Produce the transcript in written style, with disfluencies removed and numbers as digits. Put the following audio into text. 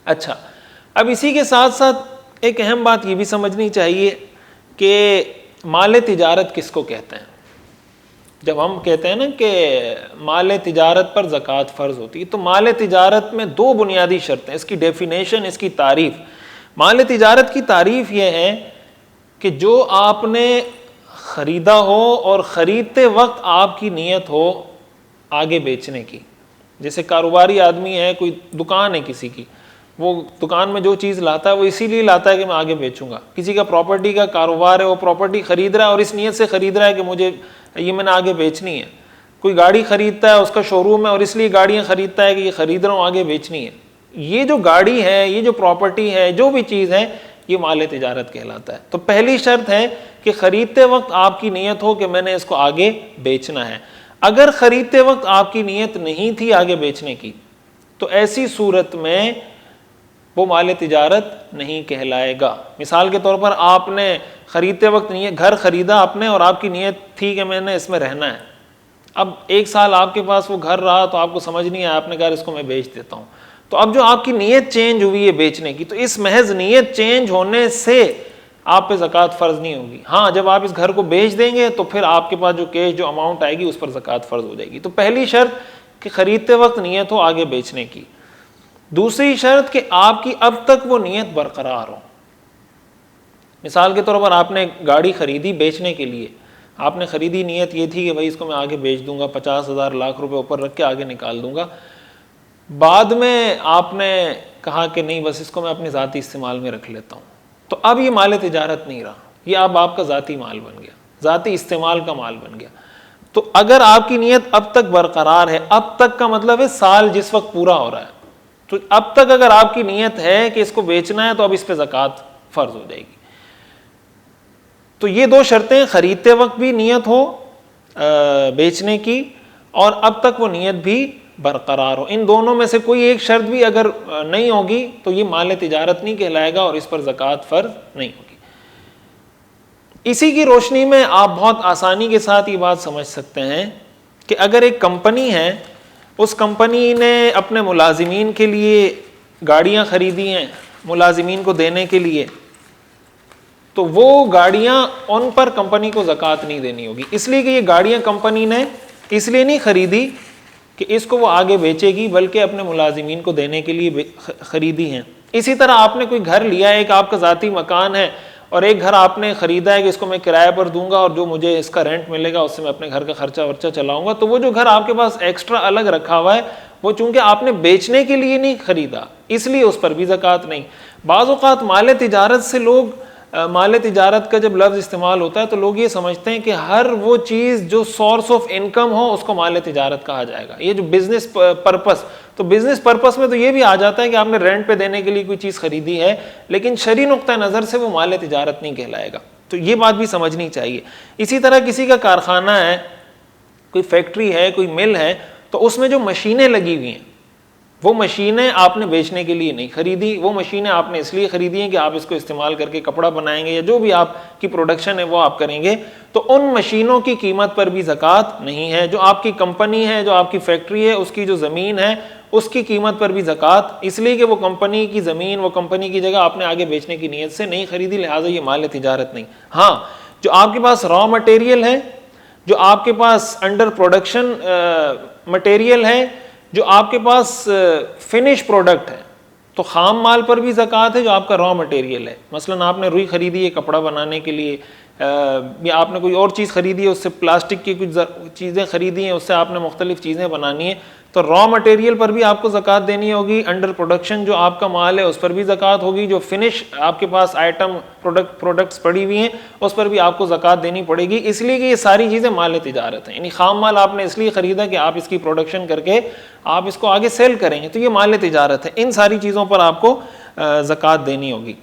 اچھا، اب اسی کے ساتھ ساتھ ایک اہم بات یہ بھی سمجھنی چاہیے کہ مال تجارت کس کو کہتے ہیں. جب ہم کہتے ہیں نا کہ مال تجارت پر زکوٰۃ فرض ہوتی ہے، تو مال تجارت میں دو بنیادی شرطیں، اس کی ڈیفینیشن، اس کی تعریف. مال تجارت کی تعریف یہ ہے کہ جو آپ نے خریدا ہو اور خریدتے وقت آپ کی نیت ہو آگے بیچنے کی. جیسے کاروباری آدمی ہے، کوئی دکان ہے کسی کی، وہ دکان میں جو چیز لاتا ہے وہ اسی لیے لاتا ہے کہ میں آگے بیچوں گا. کسی کا پراپرٹی کا کاروبار ہے، وہ پراپرٹی خرید رہا ہے اور اس نیت سے خرید رہا ہے کہ مجھے یہ میں نے آگے بیچنی ہے. کوئی گاڑی خریدتا ہے، اس کا شو روم ہے اور اس لیے گاڑیاں خریدتا ہے کہ یہ خرید رہا ہوں آگے بیچنی ہے. یہ جو گاڑی ہے، یہ جو پراپرٹی ہے، جو بھی چیز ہے، یہ مال تجارت کہلاتا ہے. تو پہلی شرط ہے کہ خریدتے وقت آپ کی نیت ہو کہ میں نے اس کو آگے بیچنا ہے. اگر خریدتے وقت آپ کی نیت نہیں تھی آگے بیچنے کی، تو ایسی صورت میں وہ مال تجارت نہیں کہلائے گا. مثال کے طور پر آپ نے خریدتے وقت گھر خریدا آپ نے اور آپ کی نیت تھی کہ میں نے اس میں رہنا ہے. اب 1 سال آپ کے پاس وہ گھر رہا تو آپ کو سمجھ نہیں آیا، آپ نے کہا اس کو میں بیچ دیتا ہوں. تو اب جو آپ کی نیت چینج ہوئی ہے بیچنے کی، تو اس محض نیت چینج ہونے سے آپ پہ زکوٰۃ فرض نہیں ہوگی. ہاں، جب آپ اس گھر کو بیچ دیں گے تو پھر آپ کے پاس جو کیش جو اماؤنٹ آئے گی اس پر زکوٰۃ فرض ہو جائے گی. تو پہلی شرط کہ خریدتے وقت نیت ہو آگے بیچنے کی. دوسری شرط کہ آپ کی اب تک وہ نیت برقرار ہو. مثال کے طور پر آپ نے گاڑی خریدی بیچنے کے لیے، آپ نے خریدی، نیت یہ تھی کہ بھائی اس کو میں آگے بیچ دوں گا، 50,000 لاکھ روپے اوپر رکھ کے آگے نکال دوں گا. بعد میں آپ نے کہا کہ نہیں، بس اس کو میں اپنے ذاتی استعمال میں رکھ لیتا ہوں. تو اب یہ مال تجارت نہیں رہا، یہ اب آپ کا ذاتی مال بن گیا، ذاتی استعمال کا مال بن گیا. تو اگر آپ کی نیت اب تک برقرار ہے، اب تک کا مطلب ہے سال جس وقت پورا ہو رہا ہے، تو اب تک اگر آپ کی نیت ہے کہ اس کو بیچنا ہے تو اب اس پہ زکوٰۃ فرض ہو جائے گی. تو یہ دو شرطیں، خریدتے وقت بھی نیت ہو بیچنے کی اور اب تک وہ نیت بھی برقرار ہو. ان دونوں میں سے کوئی ایک شرط بھی اگر نہیں ہوگی تو یہ مال تجارت نہیں کہلائے گا اور اس پر زکوٰۃ فرض نہیں ہوگی. اسی کی روشنی میں آپ بہت آسانی کے ساتھ یہ بات سمجھ سکتے ہیں کہ اگر ایک کمپنی ہے، اس کمپنی نے اپنے ملازمین کے لیے گاڑیاں خریدی ہیں ملازمین کو دینے کے لیے، تو وہ گاڑیاں ان پر کمپنی کو زکوٰۃ نہیں دینی ہوگی، اس لیے کہ یہ گاڑیاں کمپنی نے اس لیے نہیں خریدی کہ اس کو وہ آگے بیچے گی، بلکہ اپنے ملازمین کو دینے کے لیے خریدی ہیں. اسی طرح آپ نے کوئی گھر لیا ہے، ایک آپ کا ذاتی مکان ہے، اور ایک گھر آپ نے خریدا ہے کہ اس کو میں کرائے پر دوں گا اور جو مجھے اس کا رینٹ ملے گا اس سے میں اپنے گھر کا خرچہ ورچہ چلاؤں گا. تو وہ جو گھر آپ کے پاس ایکسٹرا الگ رکھا ہوا ہے، وہ چونکہ آپ نے بیچنے کے لیے نہیں خریدا، اس لیے اس پر بھی زکوٰۃ نہیں. بعض اوقات مال تجارت سے لوگ، مال تجارت کا جب لفظ استعمال ہوتا ہے تو لوگ یہ سمجھتے ہیں کہ ہر وہ چیز جو سورس آف انکم ہو اس کو مال تجارت کہا جائے گا. یہ جو بزنس پرپس، تو بزنس پرپس میں تو یہ بھی آ جاتا ہے کہ آپ نے رینٹ پہ دینے کے لیے کوئی چیز خریدی ہے، لیکن شرعی نقطہ نظر سے وہ مال تجارت نہیں کہلائے گا. تو یہ بات بھی سمجھنی چاہیے. اسی طرح کسی کا کارخانہ ہے، کوئی فیکٹری ہے، کوئی مل ہے، تو اس میں جو مشینیں لگی ہوئی ہیں، وہ مشینیں آپ نے بیچنے کے لیے نہیں خریدی، وہ مشینیں آپ نے اس لیے خریدی ہیں کہ آپ اس کو استعمال کر کے کپڑا بنائیں گے یا جو بھی آپ کی پروڈکشن ہے وہ آپ کریں گے. تو ان مشینوں کی قیمت پر بھی زکوٰۃ نہیں ہے. جو آپ کی کمپنی ہے، جو آپ کی فیکٹری ہے، اس کی جو زمین ہے، اس کی قیمت پر بھی زکوٰۃ، اس لیے کہ وہ کمپنی کی زمین، وہ کمپنی کی جگہ آپ نے آگے بیچنے کی نیت سے نہیں خریدی، لہٰذا یہ مال تجارت نہیں. ہاں، جو آپ کے پاس را مٹیریل ہے، جو آپ کے پاس انڈر پروڈکشن مٹیریل ہے، جو آپ کے پاس فنش پروڈکٹ ہے، تو خام مال پر بھی زکوٰۃ ہے جو آپ کا را مٹیریل ہے. مثلا آپ نے روئی خریدی ہے کپڑا بنانے کے لیے، یا آپ نے کوئی اور چیز خریدی ہے، اس سے پلاسٹک کی کچھ چیزیں خریدی ہیں، اس سے آپ نے مختلف چیزیں بنانی ہیں، تو را مٹیریل پر بھی آپ کو زکوٰۃ دینی ہوگی. انڈر پروڈکشن جو آپ کا مال ہے اس پر بھی زکوٰۃ ہوگی. جو فنش آپ کے پاس آئٹم پروڈکٹس پڑی ہوئی ہیں اس پر بھی آپ کو زکوٰۃ دینی پڑے گی، اس لیے کہ یہ ساری چیزیں مال تجارت ہیں. یعنی خام مال آپ نے اس لیے خریدا کہ آپ اس کی پروڈکشن کر کے آپ اس کو آگے سیل کریں گے، تو یہ مال تجارت ہے. ان ساری چیزوں پر آپ کو زکوٰۃ دینی ہوگی.